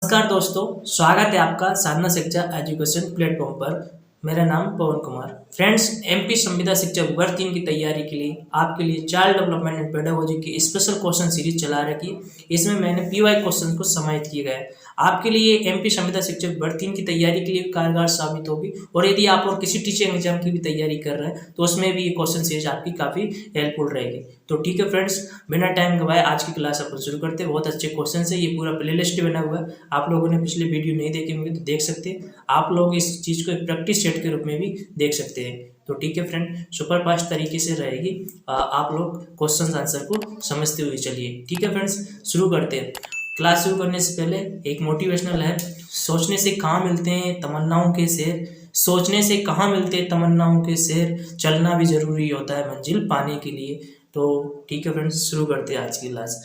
नमस्कार दोस्तों, स्वागत है आपका साधना शिक्षा एजुकेशन प्लेटफॉर्म पर। मेरा नाम पवन कुमार। फ्रेंड्स, एमपी संविदा शिक्षक वर्ग 3 की तैयारी के लिए आपके लिए चाइल्ड डेवलपमेंट एंड पेडागोजी की स्पेशल क्वेश्चन सीरीज चला रखी है। इसमें मैंने पीवाई क्वेश्चन को समाहित किया गया है। आपके लिए एमपी संविदा शिक्षक वर्ग 3 की तैयारी के लिए कारगर साबित होगी। और यदि आप और किसी टीचिंग एग्जाम की भी तैयारी कर रहे हैं तो उसमें भी ये क्वेश्चन सीरीज आपकी काफ़ी हेल्पफुल रहेगी। तो ठीक है फ्रेंड्स, बिना टाइम गवाए आज की क्लास अपन शुरू करते हैं। बहुत अच्छे क्वेश्चन है, ये पूरा प्लेलिस्ट बना हुआ है। आप लोगों ने पिछले वीडियो नहीं देखे होंगे तो देख सकते हैं। आप लोग इस चीज़ को एक प्रैक्टिस सेट के रूप में भी देख सकते हैं। तो ठीक है फ्रेंड, सुपर फास्ट तरीके से रहेगी। आप लोग क्वेश्चन आंसर को समझते हुए चलिए। ठीक है फ्रेंड्स, शुरू करते हैं। क्लास शुरू करने से पहले एक मोटिवेशनल है। सोचने से कहाँ मिलते हैं तमन्नाओं के शेर, सोचने से कहाँ मिलते हैं तमन्नाओं के शेर, चलना भी जरूरी होता है मंजिल पाने के लिए। तो ठीक है फ्रेंड्स, शुरू करते हैं आज की क्लास।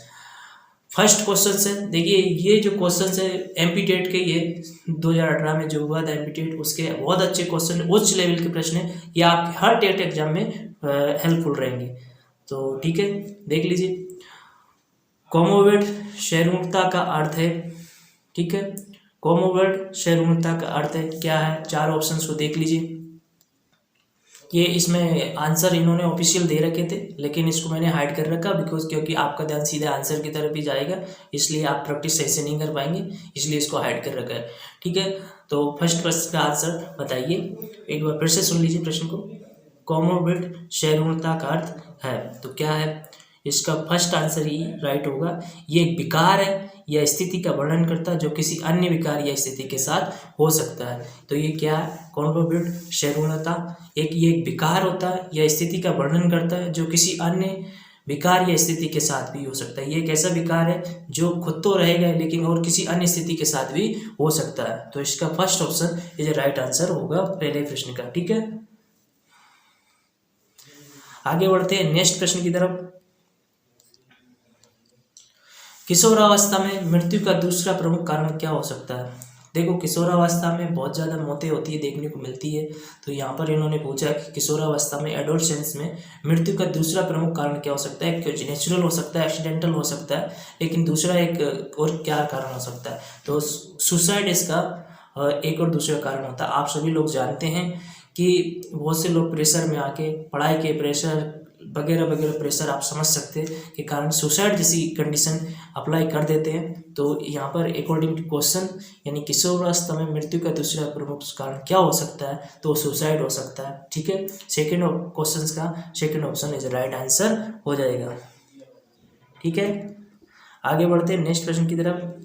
फर्स्ट क्वेश्चन से देखिए, ये जो क्वेश्चन है एमपी टेट के, ये 2018 में जो हुआ था एमपी टेट, उसके बहुत अच्छे क्वेश्चन, उच्च लेवल के प्रश्न है। ये आपके हर टेट एग्जाम में हेल्पफुल रहेंगे। तो ठीक है, देख लीजिए। कॉमोवेट शैरूणता का अर्थ है, ठीक है, कॉमोवेट शैरूणता का अर्थ है क्या है? चार ऑप्शंस को देख लीजिए। ये इसमें आंसर इन्होंने ऑफिशियल दे रखे थे, लेकिन इसको मैंने हाइड कर रखा क्योंकि आपका ध्यान सीधे आंसर की तरफ ही जाएगा, इसलिए आप प्रैक्टिस सही से नहीं कर पाएंगे, इसलिए इसको हाइड कर रखा है। ठीक है, तो फर्स्ट प्रश्न का आंसर बताइए। एक बार फिर से सुन लीजिए प्रश्न को। कॉमोवेट शैरूणता का अर्थ है, तो क्या है इसका? फर्स्ट आंसर ही राइट होगा। ये एक विकार है या स्थिति का वर्णन करता है जो किसी अन्य विकार या स्थिति के साथ हो सकता है। तो ये क्या है? कॉमोवेट शैरूणता ये एक विकार होता है या स्थिति का वर्णन करता है जो किसी अन्य विकार या स्थिति के साथ भी हो सकता है। ये एक ऐसा विकार है जो खुद तो रहेगा लेकिन और किसी अन्य स्थिति के साथ भी हो सकता है। तो इसका फर्स्ट ऑप्शन ये राइट आंसर होगा पहले प्रश्न का। ठीक है, आगे बढ़ते हैं नेक्स्ट प्रश्न की तरफ। किशोरावस्था में मृत्यु का दूसरा प्रमुख कारण क्या हो सकता है? देखो, किशोरावस्था में बहुत ज़्यादा मौतें होती है, देखने को मिलती है। तो यहाँ पर इन्होंने पूछा कि किशोरावस्था में, एडोलसेंस में मृत्यु का दूसरा प्रमुख कारण क्या हो सकता है? कुछ नेचुरल हो सकता है, एक्सीडेंटल हो सकता है, लेकिन दूसरा एक और क्या कारण हो सकता है? तो सुसाइड इसका एक और दूसरा कारण होता है। आप सभी लोग जानते हैं कि बहुत से लोग प्रेशर में आके, पढ़ाई के प्रेशर वगैरह वगैरह प्रेशर आप समझ सकते हैं के कारण सुसाइड जैसी कंडीशन अप्लाई कर देते हैं। तो यहाँ पर अकॉर्डिंग टू क्वेश्चन, यानी किशोरावस्था में मृत्यु का दूसरा प्रमुख कारण क्या हो सकता है? तो सुसाइड हो सकता है। ठीक है, सेकेंड क्वेश्चन का second option is right answer हो जाएगा। ठीक है, आगे बढ़ते हैं नेक्स्ट प्रश्न की तरफ।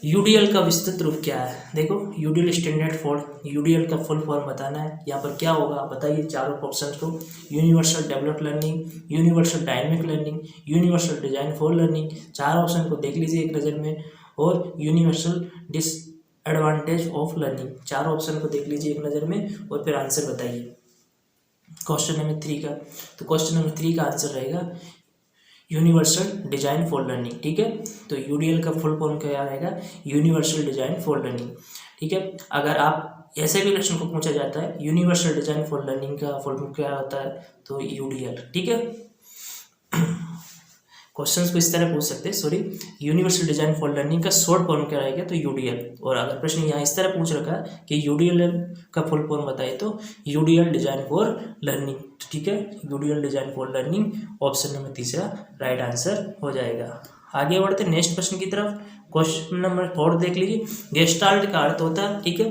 यूडीएल का विस्तृत रूप क्या है? देखो, यूडीएल स्टैंडर्ड फॉर, यूडीएल का फुल फॉर्म बताना है। यहाँ पर क्या होगा बताइए चारों ऑप्शन को। Universal develop learning, universal dynamic learning, universal design for learning. चार ऑप्शन को देख लीजिए एक नज़र में। और यूनिवर्सल डिसएडवांटेज ऑफ लर्निंग। चार ऑप्शन को देख लीजिए एक नज़र में और फिर आंसर बताइए क्वेश्चन नंबर 3 का। तो क्वेश्चन नंबर 3 का आंसर रहेगा यूनिवर्सल डिजाइन फॉर लर्निंग। ठीक है, तो यूडीएल का फुल फॉर्म क्या रहेगा? Universal design for learning. ठीक है, अगर आप ऐसे भी क्वेश्चन को पूछा जाता है यूनिवर्सल डिजाइन फॉर लर्निंग का फुल फॉर्म क्या होता है, तो यूडीएल। ठीक है, क्वेश्चंस को इस तरह पूछ सकते हैं, sorry, universal design for learning का शॉर्ट फॉर्म क्या रहेगा? तो यूडीएल। और अगर प्रश्न यहाँ इस तरह पूछ रखा है कि यूडीएल का फुल फॉर्म बताइए, तो यूडीएल डिजाइन फॉर लर्निंग। ठीक है, UDL design for learning option number तीसरा राइट आंसर हो जाएगा। आगे बढ़ते नेक्स्ट प्रश्न की तरफ। क्वेश्चन नंबर 4 देख लीजिए। गेस्टाल्ट का अर्थ होता है, ठीक है,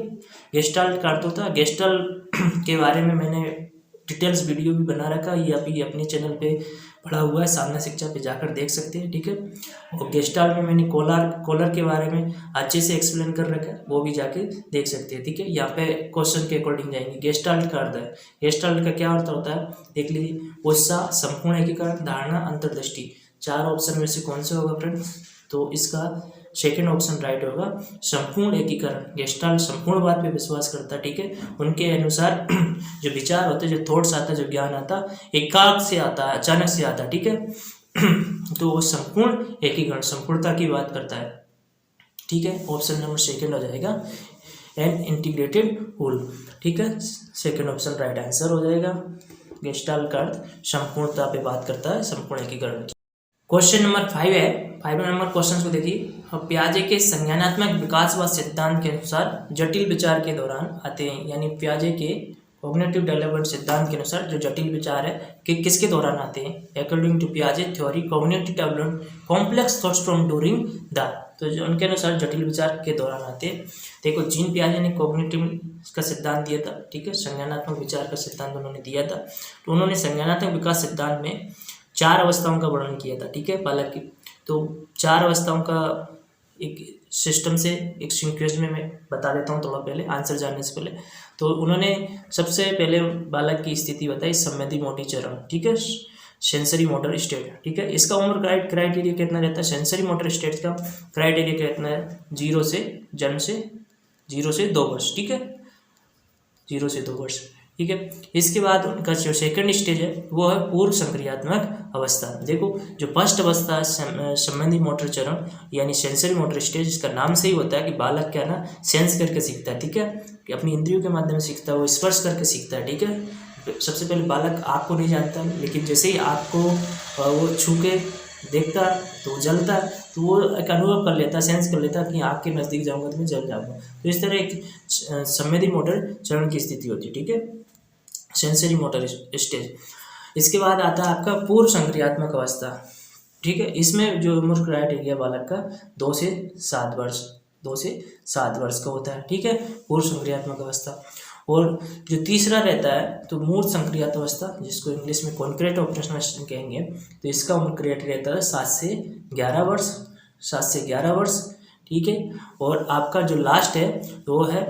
गेस्टाल्ट का अर्थ होता है, गेस्टाल्ट के बारे में मैंने डिटेल्स वीडियो भी बना रखा है, ये अभी अपने चैनल पे पढ़ा हुआ है, साधना शिक्षा पे जाकर देख सकते हैं। ठीक है, और गेस्टाल्ट में मैंने कॉलर के बारे में अच्छे से एक्सप्लेन कर रखा है, वो भी जाके देख सकते हैं। ठीक है, यहाँ पे क्वेश्चन के अकॉर्डिंग जाएंगे। गेस्टाल्ट का अर्थ है, गेस्टाल्ट का क्या अर्थ होता है देख लीजिए। उत्साह, संपूर्ण एकीकरण, धारणा, अंतर्दृष्टि। चार ऑप्शन में से कौन सा होगा फ्रेंड्स? तो इसका सेकेंड ऑप्शन राइट होगा, संपूर्ण एकीकरण। गेस्टाल्ट संपूर्ण बात पे विश्वास करता है। ठीक है, उनके अनुसार जो विचार होते हैं, जो थॉट्स आता है, जो ज्ञान आता है, एकाग्र से आता है, अचानक से आता है। ठीक है, तो वो संपूर्ण एकीकरण, संपूर्णता की बात करता है। ठीक है, ऑप्शन नंबर सेकेंड हो जाएगा, एन इंटीग्रेटेड होल। ठीक है, सेकेंड ऑप्शन राइट आंसर हो जाएगा। गेस्टाल्ट का अर्थ संपूर्णता पे बात करता है, संपूर्ण एकीकरण। क्वेश्चन नंबर 5 है। 5 नंबर क्वेश्चन को देखिए। पियाजे के संज्ञानात्मक विकासवाद सिद्धांत के अनुसार जटिल विचार के दौरान आते हैं, यानी पियाजे के कॉग्निटिव डेवलपमेंट सिद्धांत के अनुसार जो जटिल विचार है कि किसके दौरान आते हैं। अकॉर्डिंग टू पियाजे theory cognitive development complex thoughts from during the, तो जो उनके अनुसार जटिल विचार के दौरान आते हैं। देखो जीन पियाजे ने कॉग्निटिव का सिद्धांत दिया था, ठीक है, संज्ञानात्मक विचार का सिद्धांत उन्होंने दिया था। तो उन्होंने संज्ञानात्मक विकास सिद्धांत में 4 अवस्थाओं का वर्णन किया था, ठीक है, बालक की। तो 4 अवस्थाओं का एक सिस्टम से एक सीक्वेंस में मैं बता देता हूँ थोड़ा पहले, आंसर जानने से पहले। तो उन्होंने सबसे पहले बालक की स्थिति बताई संवेदी मोटी चरण, ठीक है, सेंसरी मोटर स्टेट, ठीक है। इसका उम्र क्राइटेरिया कितना रहता है, सेंसरी मोटर स्टेट का क्राइटेरिया कितना है, 0 से जन्म से 0 से 2 वर्ष, ठीक है, 0 से 2 वर्ष, ठीक है। इसके बाद उनका जो सेकंड स्टेज है वो है पूर्व संक्रियात्मक अवस्था। देखो जो फर्स्ट अवस्था है संबंधी मोटर चरण यानी सेंसरी मोटर स्टेज, इसका नाम से ही होता है कि बालक क्या ना सेंस करके सीखता है, ठीक है, कि अपनी इंद्रियों के माध्यम से सीखता है, वो स्पर्श करके सीखता है, ठीक है। सबसे पहले बालक आँख को नहीं जानता, लेकिन जैसे ही आँख को वो छू के देखता तो वो जलता है, तो वो एक अनुभव कर लेता, सेंस कर लेता कि आँख के नज़दीक जाऊंगा तो मैं जल जाऊंगा। तो इस तरह एक संवेदी मोटर चरण की स्थिति होती है, ठीक है, सेंसरी मोटर स्टेज। इसके बाद आता है आपका पूर्व संक्रियात्मक अवस्था, ठीक है। इसमें जो उम्र क्राइटेरिया बालक का 2 से 7 वर्ष, 2 से 7 वर्ष का होता है, ठीक है, पूर्व संक्रियात्मक अवस्था। और जो तीसरा रहता है तो मूर्त संक्रियात्मक अवस्था, जिसको इंग्लिश में कॉन्क्रीट ऑपरेशनल कहेंगे, तो इसका उम्र क्राइटेरिया रहता है 7 से 11 वर्ष, 7 से 11 वर्ष, ठीक है। और आपका जो लास्ट है वो है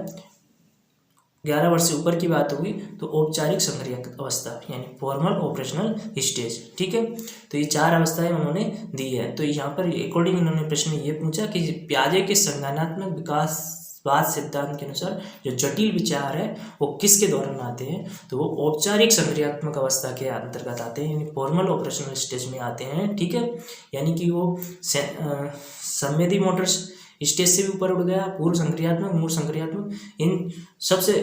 11 वर्ष से ऊपर की बात होगी तो औपचारिक संक्रियात्मक अवस्था यानी फॉर्मल ऑपरेशनल स्टेज, ठीक है। तो ये 4 अवस्थाएं उन्होंने दी है। तो यहाँ पर अकॉर्डिंग उन्होंने प्रश्न ये पूछा कि पियाजे के संज्ञानात्मक विकासवाद सिद्धांत के अनुसार जो जटिल विचार है वो किसके दौरान आते हैं, तो वो औपचारिक संक्रियात्मक अवस्था के अंतर्गत आते हैं, यानी फॉर्मल ऑपरेशनल स्टेज में आते हैं, ठीक है। यानी कि वो संवेदी मोटर स्टेज से भी ऊपर उठ गया, पूर्व संक्रियात्मक, मूल संक्रियात्मक, इन सबसे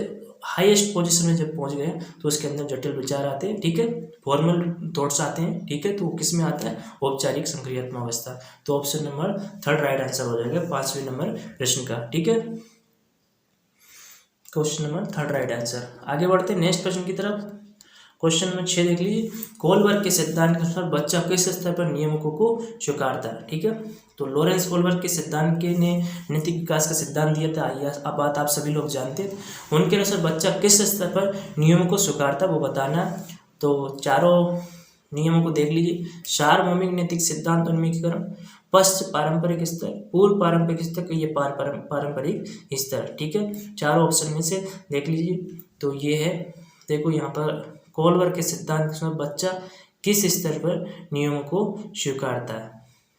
हाईएस्ट पोजीशन में जब पहुंच गए तो उसके अंदर जटिल विचार आते हैं, ठीक है, फॉर्मल थॉट्स आते हैं, ठीक है। तो वो किस में आता है, औपचारिक संक्रियात्मक अवस्था। तो ऑप्शन नंबर 3 राइट आंसर हो जाएगा 5वें नंबर प्रश्न का, ठीक है, क्वेश्चन नंबर 3 राइट आंसर। आगे बढ़ते हैं नेक्स्ट प्रश्न की तरफ। क्वेश्चन नंबर 6 देख लीजिए। कोलबर्ग के सिद्धांत के अनुसार बच्चा किस स्तर पर नियमों को स्वीकारता है, ठीक है। तो लॉरेंस कोलबर्ग के सिद्धांत के ने नैतिक विकास का सिद्धांत दिया था, आइए अब बात आप सभी लोग जानते हैं। उनके अनुसार बच्चा किस स्तर पर नियमों को स्वीकारता है वो बताना। तो चारों नियमों को देख लीजिए। सार्वभौमिक नैतिक सिद्धांत उन्मुखीकरण, पश्च पारंपरिक स्तर, पूर्व पारंपरिक स्तर, ये पारंपरिक स्तर, ठीक है। चारों ऑप्शन में से देख लीजिए। तो ये है, देखो यहाँ पर कोलबर्ग के सिद्धांत में बच्चा किस स्तर पर नियमों को स्वीकारता है,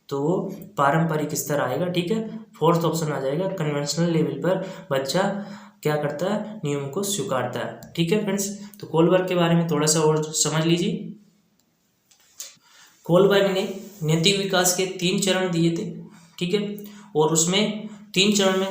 तो वो पारंपरिक स्तर आएगा, ठीक है। 4th ऑप्शन आ जाएगा कन्वेंशनल लेवल पर बच्चा क्या करता है, नियमों को स्वीकारता है, ठीक है फ्रेंड्स। तो कोलबर्ग के बारे में थोड़ा सा और समझ लीजिए। कोलबर्ग ने नैतिक विकास के 3 चरण दिए थे, ठीक है, और उसमें 3 चरण में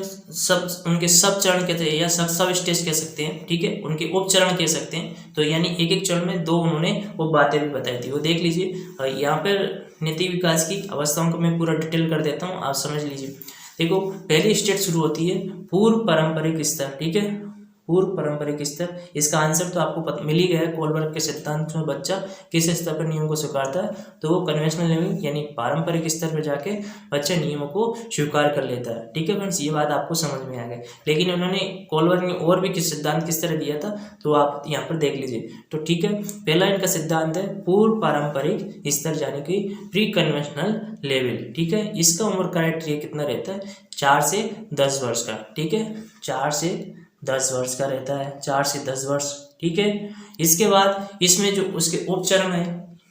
उनके सब चरण कहते हैं या सब स्टेज कह सकते हैं, ठीक है, उनके उप चरण कह सकते हैं। तो यानी एक एक चरण में 2 उन्होंने वो बातें भी बताई थी, वो देख लीजिए। यहाँ पर नैतिक विकास की अवस्थाओं को मैं पूरा डिटेल कर देता हूँ, आप समझ लीजिए। देखो पहली स्टेज शुरू होती है पूर्व पारंपरिक स्तर, ठीक है, पूर्व पारंपरिक स्तर। इसका आंसर तो आपको मिल ही गया है, कोलबर्ग के सिद्धांत में बच्चा किस स्तर पर नियमों को स्वीकारता है, तो वो कन्वेंशनल लेवल यानी पारंपरिक स्तर पर जाके बच्चा नियमों को स्वीकार कर लेता है, ठीक है फ्रेंड्स। ये बात आपको समझ में आ गई। लेकिन उन्होंने कोलबर्ग ने और भी किस सिद्धांत किस तरह दिया था तो आप यहाँ पर देख लीजिए। तो ठीक है, पहला इनका सिद्धांत है पूर्व पारंपरिक स्तर यानी कि प्री कन्वेंशनल लेवल, ठीक है। इसका उम्र क्राइटेरिया कितना रहता है, 4 से 10 वर्ष का, ठीक है, 4 से 10 वर्ष का रहता है, 4 से 10 वर्ष, ठीक है। इसके बाद इसमें जो उसके उपचरण है,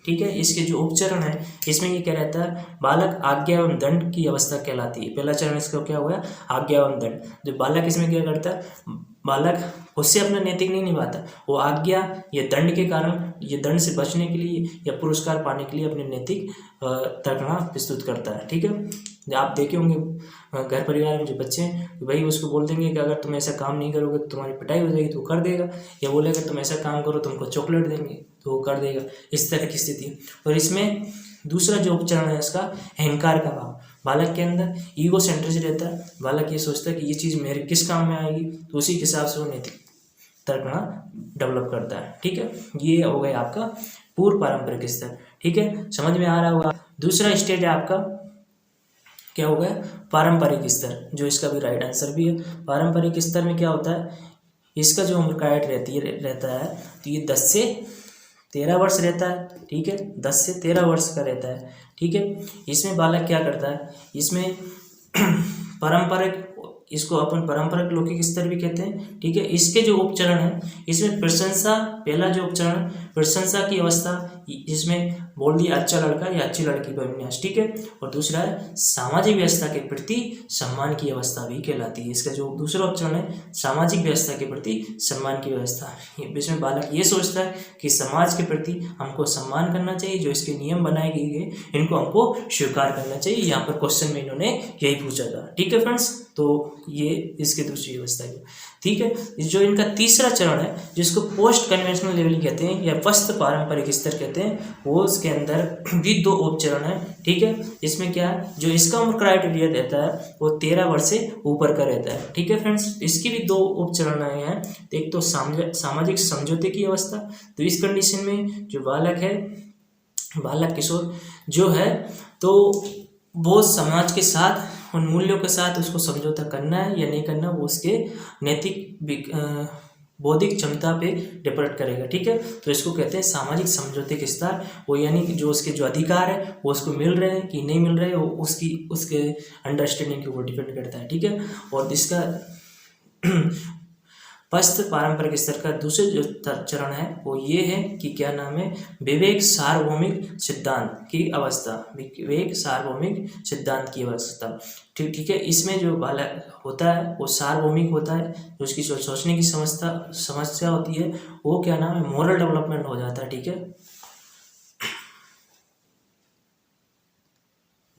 ठीक है, इसके जो उपचरण है इसमें ये क्या रहता है, बालक आज्ञा एवं दंड की अवस्था कहलाती है। पहला चरण इसका क्या हुआ, आज्ञा एवं दंड। जो बालक इसमें क्या करता है, बालक उससे अपना नैतिक नहीं निभाता, वो आज्ञा या दंड के कारण, ये दंड से बचने के लिए या पुरस्कार पाने के लिए अपने नैतिक तर्कना प्रस्तुत करता है, ठीक है। आप देखे होंगे घर परिवार में जो बच्चे हैं, भाई उसको बोल देंगे कि अगर तुम ऐसा काम नहीं करोगे तो तुम्हारी पिटाई हो जाएगी, तो वो कर देगा, या बोलेगा तुम ऐसा काम करो तुमको चॉकलेट देंगे तो वो कर देगा, इस तरह की स्थिति। और इसमें दूसरा जो उपचरण है इसका अहंकार का भाव, बालक के अंदर ईगो सेंट्रिक रहता है, बालक ये सोचता है कि ये चीज़ मेरे किस काम में आएगी, तो उसी के हिसाब से वो नैतिक तर्कना डेवलप करता है। ठीक है, ये हो गया आपका पूर्व पारंपरिक स्तर। ठीक है, समझ में आ रहा होगा। दूसरा स्टेज है आपका क्या हो गया, पारंपरिक स्तर, जो इसका भी राइट आंसर भी है। पारंपरिक स्तर में क्या होता है, इसका जो उम्र कायट रहता है तो ये 10 से 13 वर्ष रहता है। ठीक है, 10 से 13 वर्ष का रहता है। ठीक है, इसमें बालक क्या करता है, इसमें पारंपरिक, इसको अपन पारंपरिक लौकिक स्तर भी कहते हैं। ठीक है, इसके जो उपचरण है इसमें प्रशंसा, पहला जो उपचरण प्रशंसा की अवस्था, जिसमें बोल दिया अच्छा लड़का या अच्छी लड़की का विन्यास। ठीक है, और दूसरा है सामाजिक व्यवस्था के प्रति सम्मान की अवस्था भी कहलाती है। इसका जो दूसरा उपचरण है सामाजिक व्यवस्था के प्रति सम्मान की व्यवस्था, इसमें बालक ये सोचता है कि समाज के प्रति हमको सम्मान करना चाहिए, जो इसके नियम बनाए गए इनको हमको स्वीकार करना चाहिए। यहाँ पर क्वेश्चन में इन्होंने यही पूछा था। ठीक है फ्रेंड्स, तो ये इसके दूसरी व्यवस्था है। ठीक है, जो इनका तीसरा चरण है जिसको पोस्ट कन्वेंशनल लेवलिंग कहते हैं या पश्च पारंपरिक स्तर कहते हैं, वो उसके अंदर भी 2 उपचरण है। ठीक है, इसमें क्या है, जो इसका उम्र क्राइटेरिया रहता है वो 13 वर्ष से ऊपर का रहता है। ठीक है फ्रेंड्स, इसकी भी 2 उपचरण हैं। एक तो सामाजिक समझौते की अवस्था, तो इस कंडीशन में जो बालक है, बालक किशोर जो है, तो वो समाज के साथ उन मूल्यों के साथ उसको समझौता करना है या नहीं करना, वो उसके नैतिक बौद्धिक क्षमता पे डिपेंड करेगा। ठीक है, तो इसको कहते हैं सामाजिक समझौते के स्तर, वो यानी कि जो उसके जो अधिकार है वो उसको मिल रहे हैं कि नहीं मिल रहे हैं, वो उसके अंडरस्टैंडिंग के ऊपर डिपेंड करता है। ठीक है, और इसका पश्च पारंपरिक स्तर का दूसरे जो चरण है वो ये है कि क्या नाम है, विवेक सार्वभौमिक सिद्धांत की अवस्था, विवेक सार्वभौमिक सिद्धांत की अवस्था। ठीक है, इसमें जो बालक होता है वो सार्वभौमिक होता है, जो उसकी सोचने की समस्या होती है वो क्या नाम है, मोरल डेवलपमेंट हो जाता है। ठीक है,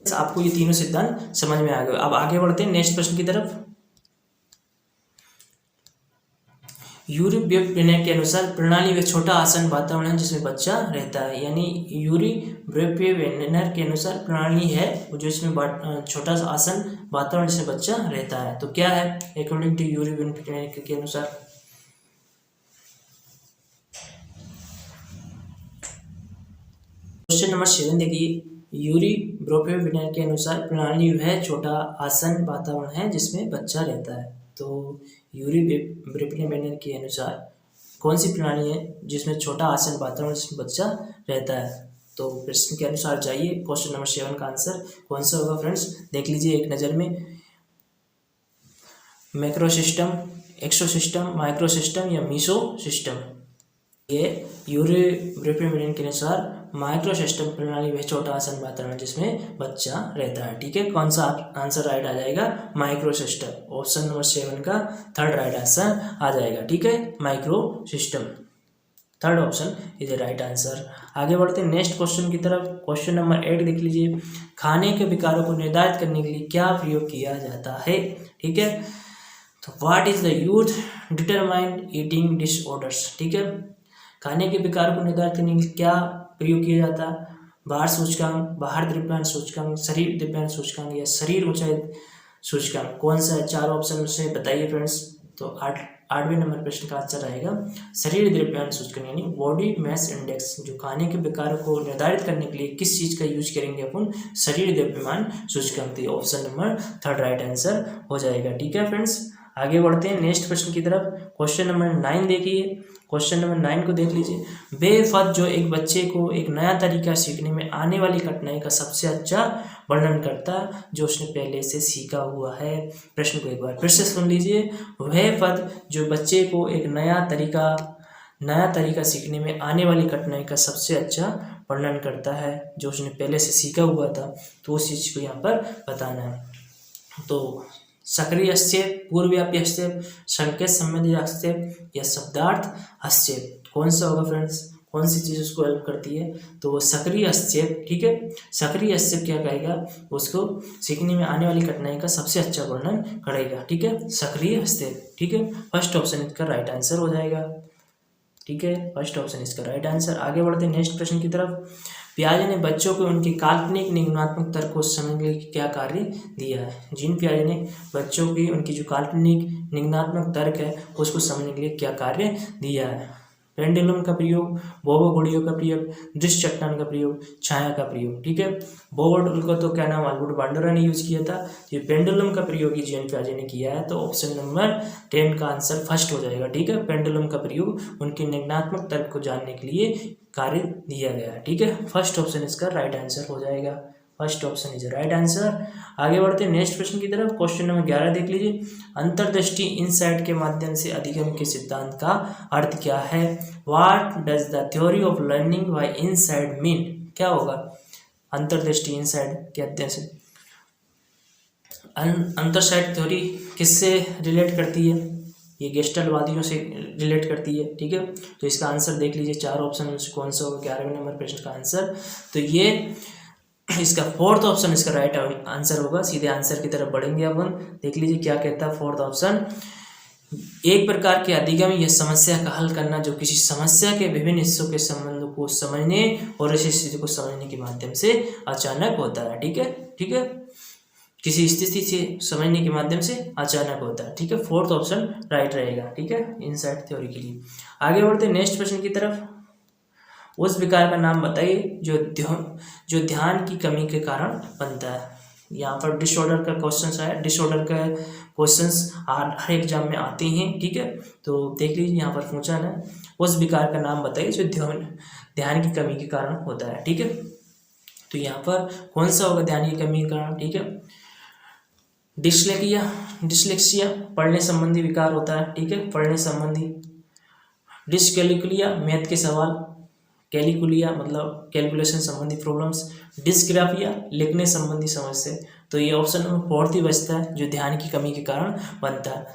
आपको ये तीनों सिद्धांत समझ में आ गए। अब आगे बढ़ते हैं नेक्स्ट प्रश्न की तरफ। यूरी ब्रेपियर के अनुसार प्रणाली व छोटा आसन वातावरण है जिसमें बच्चा रहता है, यानी यूरी ब्रेपियर के अनुसार प्रणाली है जो इसमें छोटा सा आसन वातावरण जिसमें बच्चा रहता है, तो क्या है अकॉर्डिंग टू यूरी ब्रेपियर के अनुसार। क्वेश्चन नंबर 7 देखिए, यूरी ब्रेपियर के अनुसार प्रणाली वह छोटा आसन वातावरण है जिसमें बच्चा रहता है, तो यूरी ब्रेपियर के अनुसार कौन सी प्रणाली है जिसमें छोटा आसन वातावरण जिसमें बच्चा रहता है, तो प्रश्न के अनुसार जाइए। क्वेश्चन नंबर 7 का आंसर कौन सा होगा फ्रेंड्स, देख लीजिए एक नज़र में, मैक्रो सिस्टम, एक्सो सिस्टम, माइक्रो सिस्टम या मीसो सिस्टम। ये यूरी ब्रेपियर के अनुसार माइक्रो सिस्टम प्रणाली वह छोटा आसन वातावरण जिसमें बच्चा रहता है। ठीक है, कौन सा आंसर राइट आ जाएगा, माइक्रो सिस्टम। ऑप्शन नंबर 7 का थर्ड राइट आंसर आ जाएगा। ठीक है, micro system, third option is a right answer. आगे बढ़ते हैं नेक्स्ट क्वेश्चन की तरफ। क्वेश्चन नंबर 8 देख लीजिए, खाने के विकारों को निर्धारित करने के लिए क्या प्रयोग किया जाता है। ठीक है, तो what is the youth determined eating disorders. ठीक है, खाने के विकार को निर्धारित करने के लिए क्या प्रयोग किया जाता है, बाहर सूचकांक, बाहर द्रव्यमान सूचकांक, शरीर द्रव्यमान सूचकांक या शरीर ऊंचाई सूचकांक, कौन सा है, 4 ऑप्शन से बताइए फ्रेंड्स। तो 8वें नंबर प्रश्न का आंसर आएगा शरीर द्रव्यमान सूचकांक, यानी बॉडी मास इंडेक्स। जो खाने के विकार को निर्धारित करने के लिए किस चीज का यूज करेंगे अपन, शरीर द्रव्यमान सूचकांक। तो option number third right answer हो जाएगा। ठीक है फ्रेंड्स, आगे बढ़ते हैं नेक्स्ट प्रश्न की तरफ। क्वेश्चन नंबर 9 देखिए, क्वेश्चन नंबर 9 को देख लीजिए, बेफद जो एक बच्चे को एक नया तरीका सीखने में आने वाली कठिनाई का सबसे अच्छा वर्णन करता जो उसने पहले से सीखा हुआ है। प्रश्न को एक बार फिर से सुन लीजिए, वह पद जो बच्चे को एक नया तरीका सीखने में आने वाली कठिनाई का सबसे अच्छा वर्णन करता है जो उसने पहले से सीखा हुआ था, तो उस चीज़ को यहाँ पर बताना है। तो सक्रिय हस्तक्षेप, पूर्वव्यापी हस्तक्षेप, संकेत संबंधी हस्तक्षेप या शब्दार्थ हस्तक्षेप, कौन सा होगा फ्रेंड्स, कौन सी चीज़ उसको हेल्प करती है, तो वो सक्रिय हस्तक्षेप। ठीक है, सक्रिय हस्तक्षेप क्या कहेगा, उसको सीखने में आने वाली कठिनाई का सबसे अच्छा वर्णन करेगा। ठीक है, सक्रिय हस्तक्षेप। ठीक है, फर्स्ट ऑप्शन इसका राइट आंसर हो जाएगा। ठीक है, फर्स्ट ऑप्शन इसका राइट आंसर। आगे बढ़ते हैं नेक्स्ट प्रश्न की तरफ। पियाजे ने बच्चों को उनके काल्पनिक निगमनात्मक तर्क को समझने के लिए क्या कार्य दिया है? जीन पियाजे ने बच्चों की उनकी जो काल्पनिक निगमनात्मक तर्क है उसको समझने के लिए क्या कार्य दिया है? पेंडुलम का प्रयोग, बोबो घड़ियों का प्रयोग, दृश्य चट्टान का प्रयोग, छाया का प्रयोग। ठीक है, बोबो घड़ी को तो क्या नाम अल्बर्ट बांडरा ने यूज किया था। ये पेंडुलम का प्रयोग जीन पियाजे ने किया है, तो ऑप्शन नंबर 10 का आंसर फर्स्ट हो जाएगा। ठीक है, पेंडुलम का प्रयोग उनके निगमनात्मक तर्क को जानने के लिए कार्य दिया गया है। ठीक है, फर्स्ट ऑप्शन इसका राइट आंसर हो जाएगा। First option is right answer. आगे बढ़ते हैं नेक्स्ट प्रश्न की तरफ। क्वेश्चन नंबर 11 देख लीजिए। अंतर्दृष्टि इनसाइट के माध्यम से अधिगम के सिद्धांत का अर्थ क्या है? What does the theory of learning by insight mean? क्या होगा अंतर्दृष्टि इनसाइट के अध्ययन से? अंतरसाइट थ्योरी किससे रिलेट करती है? ये गेस्टल्टवादियों से रिलेट करती है। ठीक है, तो इसका आंसर देख लीजिए, 4 ऑप्शन में से कौन सा होगा 11वें नंबर प्रश्न का आंसर? तो ये इसका फोर्थ ऑप्शन इसका राइट आंसर होगा। सीधे आंसर की तरफ बढ़ेंगे अपन। देख लीजिए क्या कहता है फोर्थ ऑप्शन। एक प्रकार के अधिगम यह समस्या का हल करना जो किसी समस्या के विभिन्न हिस्सों के संबंधों को समझने और इस स्थिति को समझने के माध्यम से अचानक होता है। ठीक है, ठीक है, किसी स्थिति से समझने के माध्यम से अचानक होता है। ठीक है, फोर्थ ऑप्शन राइट रहेगा। ठीक है, इनसाइट थ्योरी के लिए। आगे बढ़ते नेक्स्ट प्रश्न की तरफ। उस विकार का नाम बताइए जो ध्यान की कमी के कारण बनता है। यहाँ पर डिसऑर्डर का क्वेश्चन आया। डिसऑर्डर का क्वेश्चंस हर एग्जाम में आते हैं। ठीक है, तो देख लीजिए यहाँ पर पूछा है उस विकार का नाम बताइए जो ध्यान की कमी के कारण होता है। ठीक है, तो यहाँ पर कौन सा होगा ध्यान की कमी के कारण? ठीक है, डिस्लेक्सिया पढ़ने संबंधी विकार होता है। ठीक है, पढ़ने संबंधी। डिसकैलकुलिया मैथ के सवाल, कैलिकुलिया मतलब कैलकुलेशन संबंधी प्रॉब्लम्स, डिस्ग्राफिया लिखने संबंधी समस्या। तो ये ऑप्शन नंबर 4 ही बचता है जो ध्यान की कमी के कारण बनता है।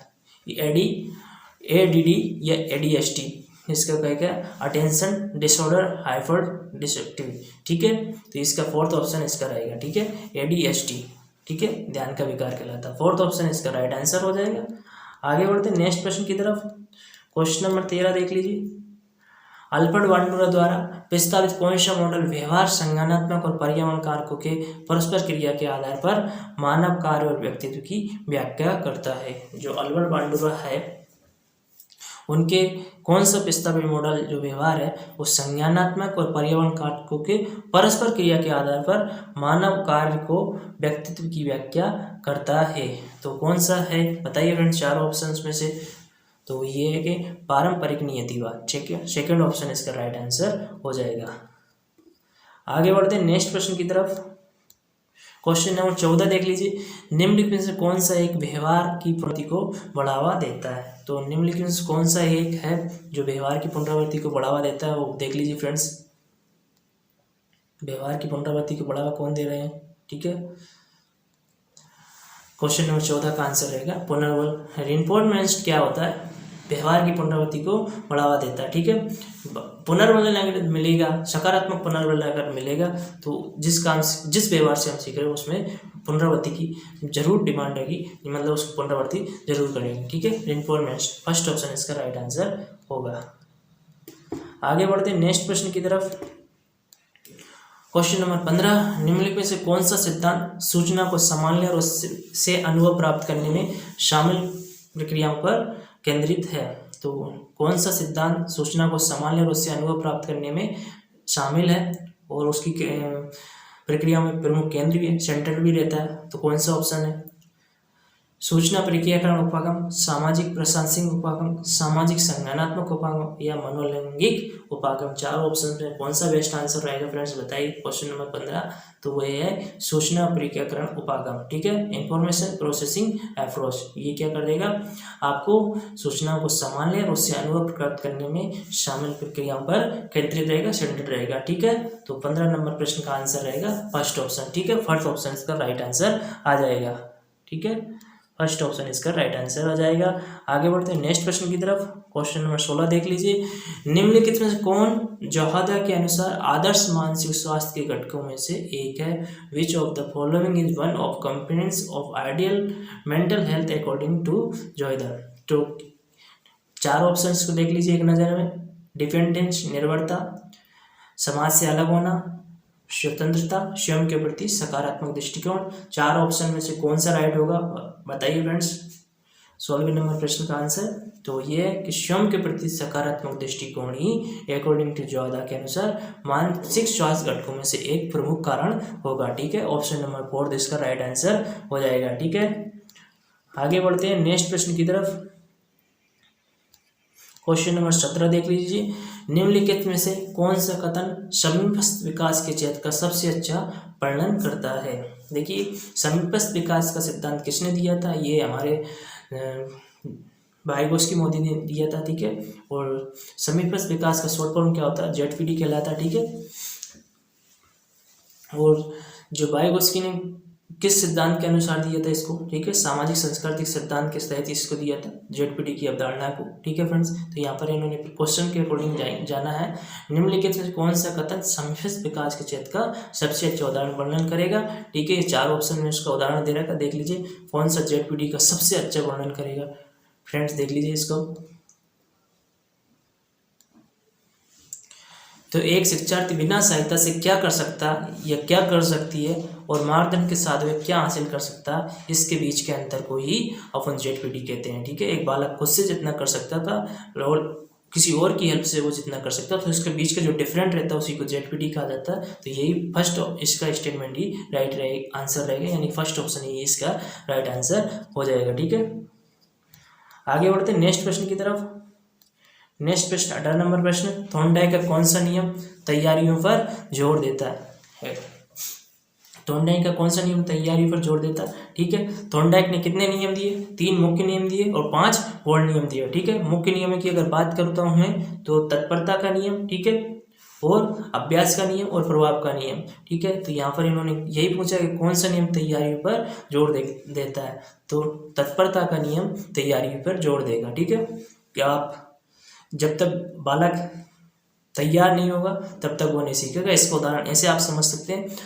ADD या ADHD, इसका क्या क्या अटेंशन डिसऑर्डर हाइपर डिसएक्टिव। ठीक है, तो इसका फोर्थ ऑप्शन इसका रहेगा। ठीक है, ADHD। ठीक है, ध्यान का विकार कहलाता है। फोर्थ ऑप्शन इसका राइट आंसर हो जाएगा। आगे बढ़ते नेक्स्ट प्रश्न की तरफ। क्वेश्चन नंबर 13 देख लीजिए। अल्बर्ट बांडरा द्वारा प्रस्तावित कौन सा मॉडल व्यवहार, संज्ञानात्मक और पर्यावरण कारकों के परस्पर क्रिया के आधार पर मानव कार्य और व्यक्तित्व की व्याख्या करता है? जो अल्बर्ट बांडरा है उनके कौन सा प्रस्तावित मॉडल जो व्यवहार है वो संज्ञानात्मक और पर्यावरण कारकों के परस्पर क्रिया के आधार पर मानव कार्य को व्यक्तित्व की व्याख्या करता है? तो कौन सा है बताइए फ्रेंड्स 4 ऑप्शंस में से। तो ये है कि पारंपरिक नियतिवाद। ठीक है, सेकंड ऑप्शन इसका राइट आंसर हो जाएगा। आगे बढ़ते हैं नेक्स्ट प्रश्न की तरफ। क्वेश्चन नंबर 14 देख लीजिए। निम्नलिखित में से कौन सा एक व्यवहार की पुनरावृत्ति को बढ़ावा देता है? तो निम्नलिखित में से कौन सा एक है जो व्यवहार की पुनरावृत्ति को बढ़ावा देता है? वो देख लीजिए फ्रेंड्स। व्यवहार की पुनरावृत्ति को बढ़ावा कौन दे रहे हैं? ठीक है, क्वेश्चन नंबर 14 का आंसर रहेगा पुनर्बल। रिइंफोर्समेंट क्या होता है? व्यवहार की पुनरावृत्ति को बढ़ावा देता है। ठीक है, पुनर्बल अगर मिलेगा, सकारात्मक पुनर्बल अगर मिलेगा तो जिस व्यवहार से हम सीख रहे हैं उसमें पुनरावृत्ति की जरूर डिमांड रहेगी, मतलब उसको पुनरावृत्ति जरूर करेंगे। ठीक है, रिइंफोर्समेंट फर्स्ट ऑप्शन इसका राइट आंसर होगा। आगे बढ़ते हैं नेक्स्ट प्रश्न की तरफ। Question number 15। निम्नलिखित में से कौन सा सिद्धांत सूचना को संभालने और उससे अनुभव प्राप्त करने में शामिल प्रक्रियाओं पर केंद्रित है? तो कौन सा सिद्धांत सूचना को संभालने और उससे अनुभव प्राप्त करने में शामिल है और उसकी प्रक्रिया में प्रमुख केंद्र भी है, सेंटर भी रहता है? तो कौन सा ऑप्शन है? सूचना प्रक्रियाकरण उपागम, सामाजिक प्रशासनिक उपागम, सामाजिक संज्ञानात्मक उपागम या मनोलैंगिक उपागम। 4 ऑप्शन में कौन सा बेस्ट आंसर रहेगा फ्रेंड्स बताइए। क्वेश्चन नंबर 15 तो वह है सूचना प्रक्रियाकरण उपागम। ठीक है, इंफॉर्मेशन प्रोसेसिंग अप्रोच। ये क्या कर देगा? आपको सूचनाओं को संभालने और उससे अनुभव प्राप्त करने में शामिल प्रक्रियाओं पर केंद्रित रहेगा, सेंटर्ड रहेगा। ठीक है, तो 15 नंबर प्रश्न का आंसर रहेगा फर्स्ट ऑप्शन। ठीक है, फर्स्ट ऑप्शन इसका राइट आंसर आ जाएगा। ठीक है, फर्स्ट ऑप्शन इसका राइट आंसर आ जाएगा। आगे बढ़ते हैं नेक्स्ट प्रश्न की तरफ। क्वेश्चन नंबर 16 देख लीजिए। निम्नलिखित में से कौन जोहादा के अनुसार आदर्श मानसिक स्वास्थ्य के घटकों में से एक है? Which of the following is one of components of ideal mental health according to Jahoda? तो 4 ऑप्शंस को देख लीजिए एक नज़र में। डिपेंडेंस निर्भरता, समाज से अलग होना, स्वतंत्रता, स्वयं के प्रति सकारात्मक दृष्टिकोण। 4 ऑप्शन में से कौन सा राइट होगा बताइए फ्रेंड्स। 16वें नंबर प्रश्न का आंसर तो ये है कि स्वयं के प्रति सकारात्मक दृष्टिकोण ही अकॉर्डिंग टू ज्वादा के अनुसार मानसिक स्वास्थ्य घटकों में से एक प्रमुख कारण होगा। ठीक है, ऑप्शन नंबर 4 इसका राइट आंसर हो जाएगा। ठीक है, आगे बढ़ते हैं नेक्स्ट प्रश्न की तरफ। क्वेश्चन नंबर 17 देख लीजिए। निम्नलिखित में से कौन सा कथन समीपस्थ विकास के क्षेत्र का सबसे अच्छा वर्णन करता है। देखिए, समीपस्थ विकास का सिद्धांत किसने दिया था, ये हमारे वाइगोत्स्की मोदी ने दिया था। ठीक है, और समीपस्थ विकास का शॉर्ट फॉर्म क्या होता है, जेडपीडी कहलाता है। ठीक है, और जो वाइगोत्स्की ने किस सिद्धांत के अनुसार दिया था इसको, ठीक है, सामाजिक सांस्कृतिक सिद्धांत के तहत इसको दिया था, जेडपीडी की अवधारणा को। ठीक है फ्रेंड्स, तो यहाँ पर इन्होंने क्वेश्चन के अकॉर्डिंग जाना है। निम्नलिखित में कौन सा कथन समीपस्थ विकास के क्षेत्र का सबसे अच्छा उदाहरण वर्णन करेगा। ठीक है, 4 ऑप्शन में उसका उदाहरण दे रखा, देख लीजिए कौन सा जेडपीडी का सबसे अच्छा वर्णन करेगा। फ्रेंड्स देख लीजिए इसको। तो एक शिक्षार्थी बिना सहायता से क्या कर सकता या क्या कर सकती है और मार्गदर्शन के साथ वे क्या हासिल कर सकता है, इसके बीच के अंतर को ही अपन जेडपीडी कहते हैं। ठीक है, एक बालक खुद से जितना कर सकता था और किसी और की हेल्प से वो जितना कर सकता था, तो इसके बीच का जो डिफरेंट रहता है उसी को जेडपीडी कहा जाता है। तो यही फर्स्ट इसका स्टेटमेंट ही राइट आंसर रहेगा, यानी फर्स्ट ऑप्शन ही इसका राइट आंसर हो जाएगा। ठीक है, आगे बढ़ते हैं नेक्स्ट प्रश्न की तरफ। नेक्स्ट प्रश्न 18 नंबर प्रश्न, थॉर्नडाइक का कौन सा नियम तैयारियों पर जोर देता है। थॉर्नडाइक का कौन सा नियम तैयारियों पर जोर देता है। ठीक है, थॉर्नडाइक ने कितने नियम दिए, 3 मुख्य नियम दिए और 5 गौण नियम दिए। ठीक है, मुख्य नियमों की अगर बात करता हूँ मैं तो तत्परता का नियम, ठीक है, और अभ्यास का नियम और प्रभाव का नियम। ठीक है, तो यहाँ पर इन्होंने यही पूछा कि कौन सा नियम तैयारियों पर जोर देता है, तो तत्परता का नियम तैयारियों पर जोर देगा। ठीक है, कि आप जब तक बालक तैयार नहीं होगा तब तक वो नहीं सीखेगा। इसका उदाहरण ऐसे आप समझ सकते हैं,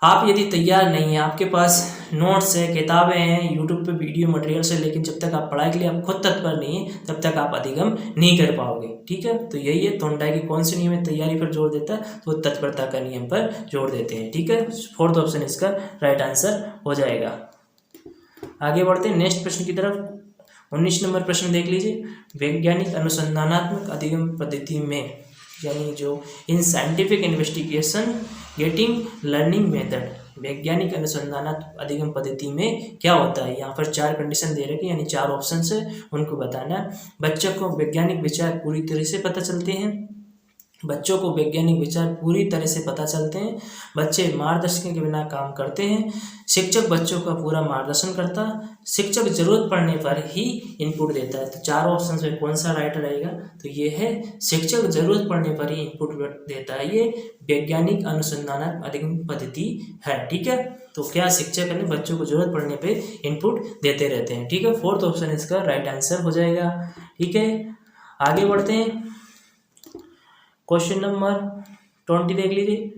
आप यदि तैयार नहीं है, आपके पास नोट्स है, किताबें हैं, यूट्यूब पे वीडियो मटेरियल्स है, लेकिन जब तक आप पढ़ाई के लिए आप खुद तत्पर नहीं है तब तक आप अधिगम नहीं कर पाओगे। ठीक है, तो यही है थॉर्नडाइक की कौन से नियम है तैयारी पर जोर देता है, तो तत्परता का नियम पर जोर देते हैं। ठीक है, 4th ऑप्शन इसका राइट आंसर हो जाएगा। आगे बढ़ते हैं नेक्स्ट प्रश्न की तरफ। 19 नंबर प्रश्न देख लीजिए। वैज्ञानिक अनुसंधानात्मक अधिगम पद्धति में, यानी जो in scientific investigation getting learning method, वैज्ञानिक अनुसंधानात्मक अधिगम पद्धति में क्या होता है। यहाँ पर 4 कंडीशन दे रखे, यानी 4 ऑप्शन है, उनको बताना है। बच्चों को वैज्ञानिक विचार पूरी तरह से पता चलते हैं, बच्चों को वैज्ञानिक विचार पूरी तरह से पता चलते हैं, बच्चे मार्गदर्शन के बिना काम करते हैं, शिक्षक बच्चों का पूरा मार्गदर्शन करता है, शिक्षक जरूरत पड़ने पर ही इनपुट देता है। तो 4 ऑप्शन में कौन सा राइट रहेगा, तो ये है शिक्षक जरूरत पड़ने पर ही इनपुट देता है, ये वैज्ञानिक अनुसंधानात्मक अधिगम पद्धति है। ठीक है, तो क्या शिक्षक ने बच्चों को जरूरत पड़ने पे इनपुट देते रहते हैं। ठीक है, 4th ऑप्शन इसका राइट आंसर हो जाएगा। ठीक है, आगे बढ़ते हैं। क्वेश्चन नंबर 20 देख लीजिए।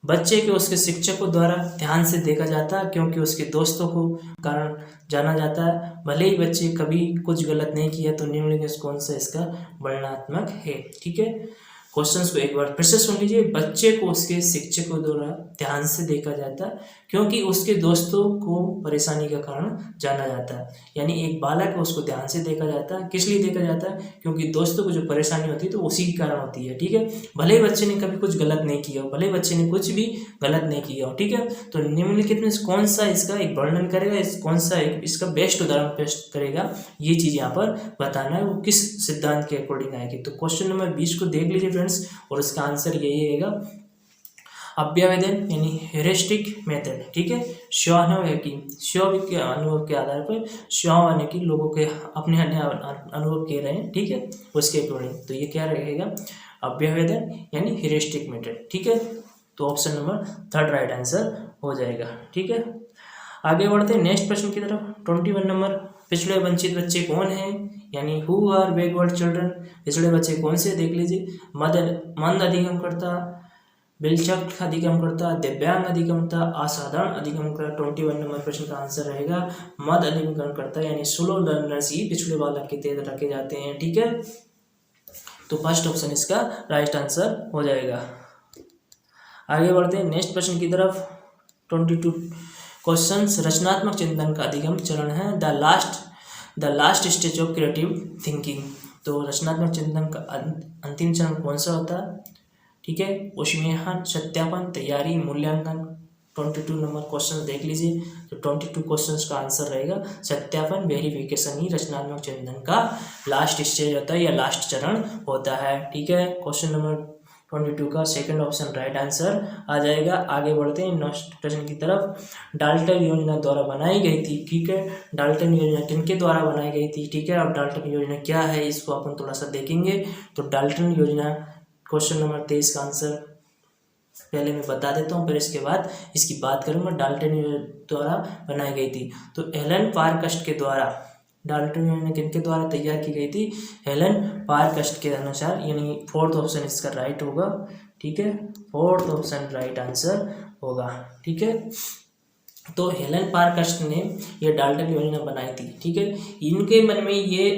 बच्चे के उसके शिक्षकों द्वारा ध्यान से देखा जाता है क्योंकि उसके दोस्तों को कारण जाना जाता है, भले ही बच्चे कभी कुछ गलत नहीं किया, तो निम्नलिखित कौन सा इसका वर्णनात्मक है। ठीक है, क्वेश्चंस को एक बार फिर से सुन लीजिए। बच्चे को उसके शिक्षकों द्वारा ध्यान से देखा जाता है क्योंकि उसके दोस्तों को परेशानी का कारण जाना जाता है, यानी एक बालक को उसको ध्यान से देखा जाता है। किस लिए देखा जाता है, क्योंकि दोस्तों को जो परेशानी होती है तो उसी के कारण होती है। ठीक है, भले ही बच्चे ने कभी कुछ गलत नहीं किया हो, भले ही बच्चे ने कुछ भी गलत नहीं किया हो। ठीक है, तो निम्नलिखित में कौन सा इसका एक वर्णन करेगा, कौन सा इसका बेस्ट उदाहरण पेश करेगा, ये चीज यहाँ पर बताना है, वो किस सिद्धांत के अकॉर्डिंग आएगी। तो क्वेश्चन नंबर 20 को देख लीजिए फ्रेंड्स, और इसका आंसर यही रहेगा अभ्यावेदन, यानी हेरिस्टिक मेथड। ठीक है, स्व के अनुभव के आधार पर यानी कि लोगों के अपने अनुभव कह रहे हैं, ठीक है, उसके अकॉर्डिंग। तो ये क्या रहेगा, अभ्यावेदन यानी हेरिस्टिक मेथड। ठीक है, तो ऑप्शन नंबर 3 राइट आंसर हो जाएगा। ठीक है, आगे बढ़ते हैं नेक्स्ट प्रश्न की तरफ। 21 नंबर, पिछड़े वंचित बच्चे कौन हैं, यानी हु आर बैकवर्ड चिल्ड्रन, पिछड़े बच्चे कौन से, देख लीजिए। मंद अधिगमकर्ता, विलक्षण अधिगमकर्ता, दिव्यांग अधिगमकर्ता, असाधारण अधिगमकर्ता। 21 नंबर प्रश्न का आंसर रहेगा मद अधिगमकर्ता, यानी स्लो लर्नर्स ही पिछड़े बालक के तहत रखे जाते हैं। ठीक है, तो फर्स्ट ऑप्शन इसका राइट आंसर हो जाएगा। आगे बढ़ते हैं नेक्स्ट प्रश्न की तरफ। 22 क्वेश्चंस, रचनात्मक चिंतन का अधिगम चरण है the last stage of creative thinking. तो रचनात्मक चिंतन का अंतिम चरण कौन सा होता है? ठीक है, उसमें सत्यापन, तैयारी, मूल्यांकन। 22 नंबर क्वेश्चन देख लीजिए। तो 22 क्वेश्चंस का आंसर रहेगा सत्यापन, वेरिफिकेशन ही रचनात्मक चिंतन का लास्ट स्टेज होता है या लास्ट चरण होता है। ठीक है, क्वेश्चन नंबर 22 का सेकंड ऑप्शन राइट आंसर आ जाएगा। आगे बढ़ते हैं नेक्स्ट प्रश्न की तरफ। डाल्टन योजना द्वारा बनाई गई थी। ठीक है, डाल्टन योजना किनके द्वारा बनाई गई थी? ठीक है, अब डाल्टन योजना क्या है इसको अपन थोड़ा सा देखेंगे। तो डाल्टन योजना क्वेश्चन नंबर 23 का आंसर पहले मैं बता देता हूँ, फिर इसके बाद इसकी बात करूँगा। डाल्टन योजना द्वारा बनाई गई थी तो एलन पारकस्ट के द्वारा। डाल्टन योजना किनके द्वारा तैयार की गई थी? हेलन पारकस्ट के अनुसार, यानी फोर्थ ऑप्शन इसका राइट होगा। ठीक है, फोर्थ ऑप्शन राइट आंसर होगा। ठीक है, तो हेलन पारकस्ट ने ये डाल्टन योजना बनाई थी। ठीक है, इनके मन में ये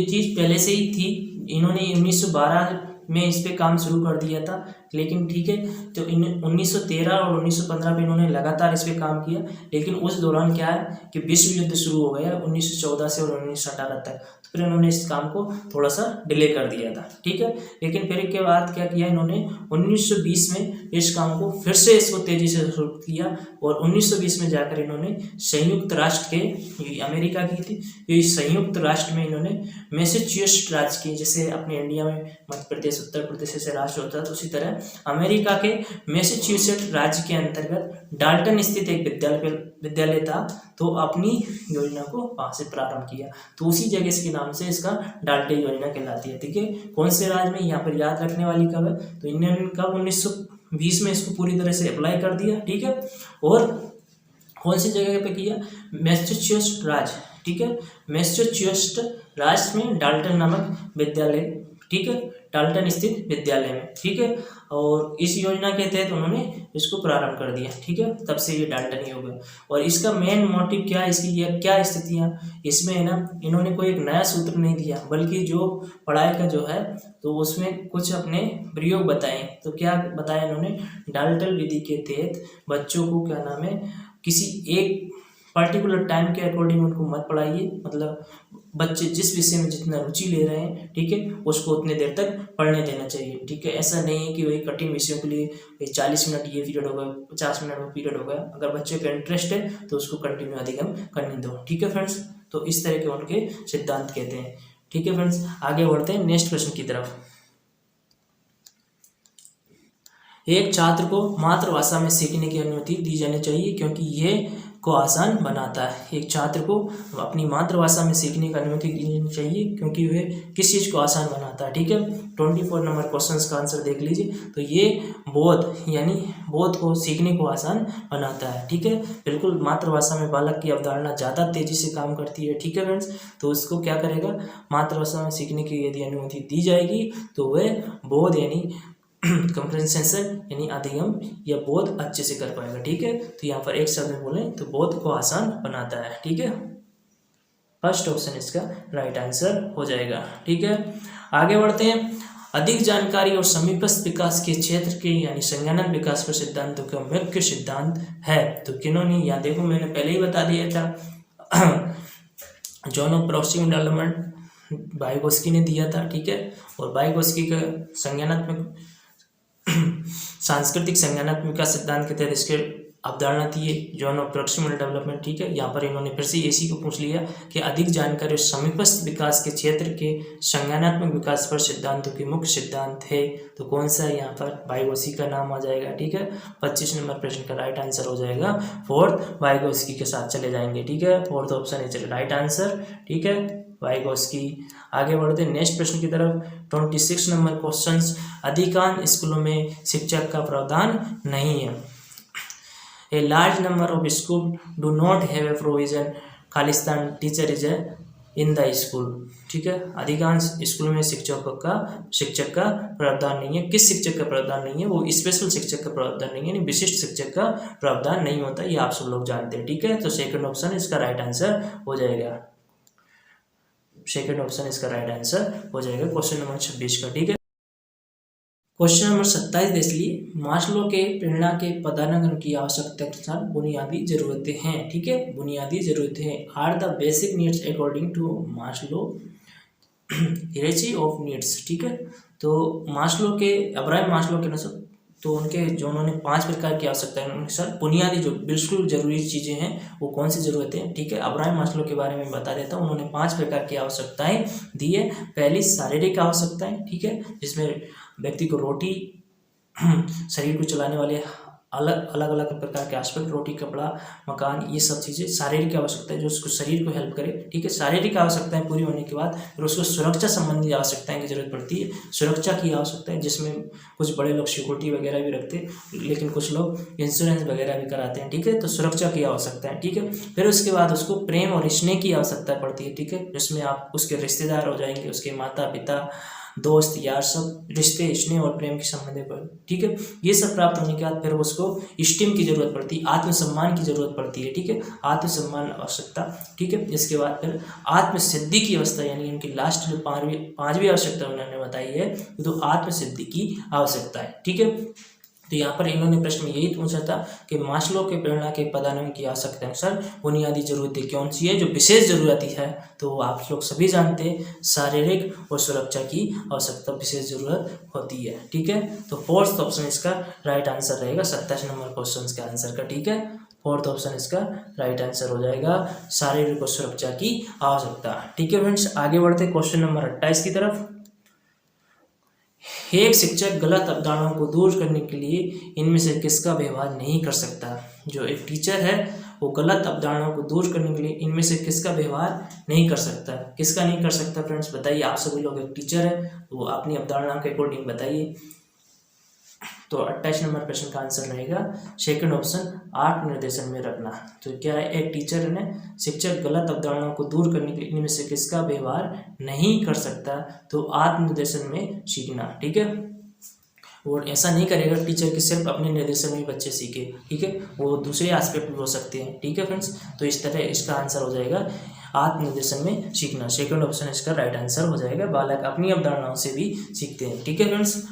चीज़ पहले से ही थी। इन्होंने 1912 में इस पे काम शुरू कर दिया था, लेकिन ठीक है, तो इन 1913 और 1915 में इन्होंने लगातार इस पे काम किया। लेकिन उस दौरान क्या है कि विश्व युद्ध शुरू हो गया 1914 से और 1918 तक, तो फिर इन्होंने इस काम को थोड़ा सा डिले कर दिया था। ठीक है, लेकिन फिर के बाद क्या किया इन्होंने 1920 में इस काम को फिर से इसको तेजी से शुरू किया और 1920 में जाकर इन्होंने संयुक्त राष्ट्र के, अमेरिका की थी ये, संयुक्त राष्ट्र में इन्होंने मैसेच्यूसेट्स राज्य की, जैसे अपने इंडिया में मध्य प्रदेश, उत्तर प्रदेश से राष्ट्र होता है, तो उसी तरह अमेरिका के मैसेच्यूसेट्स राज्य के अंतर्गत डाल्टन स्थित एक विद्यालय था, तो अपनी योजना को वहां से प्रारंभ किया। तो उसी जगह के नाम से इसका डाल्टन योजना कहलाती है। ठीक है, कौन से राज्य में, यहाँ पर याद रखने वाली कब है, तो इन्होंने कब 1920 में इसको पूरी तरह से अप्लाई कर दिया। ठीक है, और कौन सी जगह पे किया? मैसेच्यूसेट्स राज्य। ठीक है, मैसेच्यूसेट्स राज्य में डाल्टन नामक विद्यालय, ठीक है, डाल्टन स्थित विद्यालय में। ठीक है, और इस योजना के तहत उन्होंने इसको प्रारंभ कर दिया। ठीक है, तब से ये डाल्टन ही हो गया। और इसका मेन मोटिव क्या है, इसकी ये क्या स्थितियाँ इसमें है ना, इन्होंने कोई एक नया सूत्र नहीं दिया, बल्कि जो पढ़ाई का जो है तो उसमें कुछ अपने प्रयोग बताए। तो क्या बताया इन्होंने? डाल्टन विधि के तहत बच्चों को क्या नाम है, किसी एक पर्टिकुलर टाइम के अकॉर्डिंग उनको मत पढ़ाइए, मतलब बच्चे जिस विषय में जितना रुचि ले रहे हैं, ठीक है, उसको उतने देर तक पढ़ने देना चाहिए। ठीक है, ऐसा नहीं है कि वही कठिन विषयों के लिए 40 मिनट ये पीरियड होगा, 50 मिनट वो पीरियड होगा। अगर बच्चे का इंटरेस्ट है तो उसको कंटिन्यू अधिगम करने दो। ठीक है फ्रेंड्स, तो इस तरह के उनके सिद्धांत कहते हैं। ठीक है फ्रेंड्स, आगे बढ़ते हैं नेक्स्ट क्वेश्चन की तरफ। एक छात्र को मातृभाषा में सीखने की अनुमति दी जानी चाहिए क्योंकि ये को आसान बनाता है। एक छात्र को अपनी मातृभाषा में सीखने की अनुमति दी जानी चाहिए क्योंकि वह किस चीज़ को आसान बनाता है। ठीक है, 24 नंबर क्वेश्चन का आंसर देख लीजिए। तो ये बोध, यानी बोध को सीखने को आसान बनाता है। ठीक है, बिल्कुल मातृभाषा में बालक की अवधारणा ज़्यादा तेजी से काम करती है। ठीक है फ्रेंड्स, तो उसको क्या करेगा, मातृभाषा में सीखने की यदि अनुमति दी जाएगी तो वह बोध यानी कंप्रेंसेशन यानी अधिगम या बोध अच्छे से कर पाएगा। ठीक है, तो यहाँ पर एक शब्द में बोलें तो बोध को आसान बनाता है। ठीक है, फर्स्ट ऑप्शन इसका राइट आंसर हो जाएगा। ठीक है, आगे बढ़ते हैं। अधिक जानकारी और समीपस्थ विकास के क्षेत्र के यानी संज्ञानात्मक विकास पर सिद्धांतों का मुख्य सिद्धांत है। तो किन्होंने, यहाँ देखो मैंने पहले ही बता दिया था, John of proximal development Vygotsky ने दिया था। ठीक है, और वाइगोस्की का संज्ञानात्मक सांस्कृतिक संज्ञानात्मक विकास सिद्धांत के तहत इसके अवधारणा थी जॉन ऑफ प्रोक्सिमल डेवलपमेंट। ठीक है, यहाँ पर इन्होंने फिर से इसी को पूछ लिया कि अधिक जानकारी और समीपस्थ विकास के क्षेत्र के संज्ञानात्मक विकास पर सिद्धांतों के मुख्य सिद्धांत है। तो कौन सा है, यहाँ पर वाइगोस्की का नाम आ जाएगा। ठीक है, 25 नंबर प्रश्न का राइट आंसर हो जाएगा फोर्थ, वाइगोस्की के साथ चले जाएंगे। ठीक है, fourth option is right answer. ठीक है, वाइगोस्की। आगे बढ़ते हैं नेक्स्ट प्रश्न की तरफ। 26 नंबर क्वेश्चंस। अधिकांश स्कूलों में शिक्षक का प्रावधान नहीं है। A large number of school do not have a provision Khalistan teacher is in the school. ठीक है, अधिकांश स्कूलों में शिक्षक का प्रावधान नहीं है। किस शिक्षक का प्रावधान नहीं है? वो स्पेशल शिक्षक का प्रावधान नहीं है, यानी विशिष्ट शिक्षक का प्रावधान नहीं होता, ये आप सब लोग जानते हैं। ठीक है, तो सेकंड ऑप्शन इसका राइट आंसर हो जाएगा। सेकंड ऑप्शन इसका राइट आंसर हो जाएगा क्वेश्चन नंबर 26 का। ठीक है, क्वेश्चन नंबर 27 देख लिए, मास्लो के प्रेरणा के पदानुक्रम की आवश्यकता के अनुसार बुनियादी जरूरतें हैं। ठीक है, बुनियादी जरूरतें हैं are the basic needs according to Maslow hierarchy of needs. ठीक है, तो मास्लो के अब्राहम मास्लो के अनुसार तो उनके जो उन्होंने 5 प्रकार की आवश्यकताएं अनुसार बुनियादी जो बिल्कुल जरूरी चीज़ें हैं वो कौन सी जरूरतें हैं। ठीक है, अब्राहम मास्लो के बारे में बता देता हूँ। उन्होंने 5 प्रकार की आवश्यकताएं दी है। पहली शारीरिक आवश्यकताएं, ठीक है, जिसमें व्यक्ति को रोटी शरीर को चलाने वाले अलग अलग प्रकार के एस्पेक्ट, रोटी, कपड़ा, मकान, ये सब चीज़ें शारीरिक आवश्यकताएं जो उसको शरीर को हेल्प करे। ठीक है, शारीरिक आवश्यकताएं पूरी होने के बाद फिर उसको सुरक्षा संबंधी आवश्यकताएं की जरूरत पड़ती है। सुरक्षा की आवश्यकता है जिसमें कुछ बड़े लोग सिक्योरिटी वगैरह भी रखते हैं, लेकिन कुछ लोग इंश्योरेंस वगैरह भी कराते हैं। ठीक है, तो सुरक्षा की आवश्यकता है। ठीक है, फिर उसके बाद उसको प्रेम और स्नेह की आवश्यकता पड़ती है। ठीक है, जिसमें आप उसके रिश्तेदार हो जाएंगे, उसके माता पिता, दोस्त यार, सब रिश्ते, स्नेह और प्रेम के संबंध पर। ठीक है, ये सब प्राप्त होने के बाद फिर उसको स्टीम की जरूरत पड़ती है, आत्मसम्मान की जरूरत पड़ती है। ठीक है, आत्मसम्मान आवश्यकता। ठीक है, इसके बाद फिर आत्मसिद्धि की अवस्था, यानी इनकी लास्ट जो पांचवी आवश्यकता उन्होंने बताई है तो आत्मसिद्धि की आवश्यकता है। ठीक है, तो यहाँ पर इन्होंने प्रश्न में यही पूछा था कि मास्लो के प्रेरणा के पदानुक्रम की आवश्यकता अनुसार बुनियादी जरूरतें कौन सी है जो विशेष जरूरत है। तो आप लोग सभी जानते हैं शारीरिक और सुरक्षा की आवश्यकता विशेष जरूरत होती है। ठीक है, तो फोर्थ ऑप्शन इसका राइट आंसर रहेगा 27 नंबर क्वेश्चन के आंसर का। ठीक है, फोर्थ ऑप्शन इसका राइट आंसर हो जाएगा, शारीरिक और सुरक्षा की आवश्यकता। ठीक है फ्रेंड्स, आगे बढ़ते क्वेश्चन नंबर 28 की तरफ। एक शिक्षक गलत अवधारणाओं को दूर करने के लिए इनमें से किसका व्यवहार नहीं कर सकता। जो एक टीचर है वो गलत अवधारणाओं को दूर करने के लिए इनमें से किसका व्यवहार नहीं कर सकता। किसका नहीं कर सकता फ्रेंड्स, बताइए। आप सभी लोग एक टीचर है तो वो अपनी अवधारणाओं के अकॉर्डिंग बताइए। तो 28 नंबर प्रश्न का आंसर रहेगा सेकंड ऑप्शन, आत्म निर्देशन में रखना। तो क्या है, एक टीचर ने शिक्षक गलत अवधारणाओं को दूर करने के लिए इनमें से किसका व्यवहार नहीं कर सकता, तो आत्म निर्देशन में सीखना। ठीक है, और ऐसा नहीं करेगा टीचर कि सिर्फ अपने निर्देशन में बच्चे सीखे। ठीक है, वो दूसरे एस्पेक्ट भी हो सकते हैं। ठीक है फ्रेंड्स, तो इस तरह इसका आंसर हो जाएगा आत्मनिर्देशन में सीखना। सेकंड ऑप्शन इसका राइट आंसर हो जाएगा। बालक अपनी अवधारणाओं से भी सीखते हैं। ठीक है फ्रेंड्स,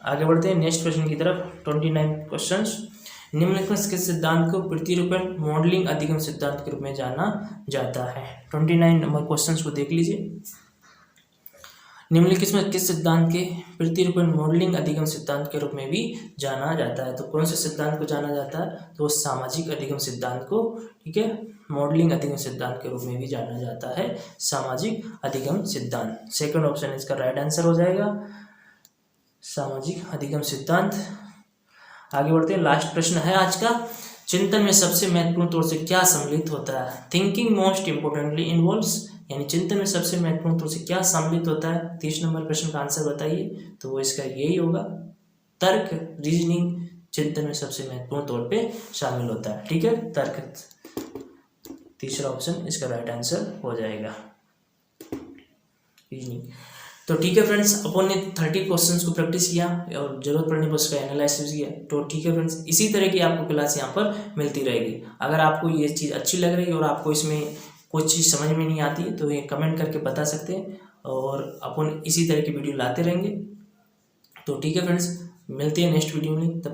आगे बढ़ते हैं नेक्स्ट क्वेश्चन की तरफ। 29 क्वेश्चन। निम्नलिखित के सिद्धांत को प्रतिरूपण मॉडलिंग अधिगम सिद्धांत के रूप में जाना जाता है। 29 नंबर क्वेश्चन को देख लीजिए। निम्नलिखित में किस सिद्धांत के प्रतिरूपण मॉडलिंग अधिगम सिद्धांत के रूप में भी जाना जाता है। तो कौन से सिद्धांत को जाना जाता है, तो सामाजिक अधिगम सिद्धांत को। ठीक है, मॉडलिंग अधिगम सिद्धांत के रूप में भी जाना जाता है, सामाजिक अधिगम सिद्धांत। सेकंड ऑप्शन इसका राइट आंसर हो जाएगा, सामाजिक अधिगम सिद्धांत। आगे बढ़ते हैं, लास्ट प्रश्न है आज का। चिंतन में सबसे महत्वपूर्ण तौर से क्या सम्मिलित होता है। थिंकिंग मोस्ट इंपोर्टेंटली इन्वॉल्व्स, यानी चिंतन में सबसे महत्वपूर्ण तौर से क्या सम्मिलित होता है। 30 नंबर प्रश्न का आंसर बताइए। तो वो इसका यही होगा, तर्क, रीजनिंग चिंतन में सबसे महत्वपूर्ण तौर पे शामिल होता है। ठीक है, तर्क तीसरा ऑप्शन इसका राइट आंसर हो जाएगा, रीजनिंग। तो ठीक है फ्रेंड्स, अपन ने 30 क्वेश्चंस को प्रैक्टिस किया और जरूरत पड़ने पर उसका एनालिसिस किया। तो ठीक है फ्रेंड्स, इसी तरह की आपको क्लास यहाँ पर मिलती रहेगी। अगर आपको ये चीज़ अच्छी लग रही है और आपको इसमें कोई चीज़ समझ में नहीं आती तो ये कमेंट करके बता सकते हैं और अपन इसी तरह की वीडियो लाते रहेंगे। तो ठीक है फ्रेंड्स, मिलते हैं नेक्स्ट वीडियो में।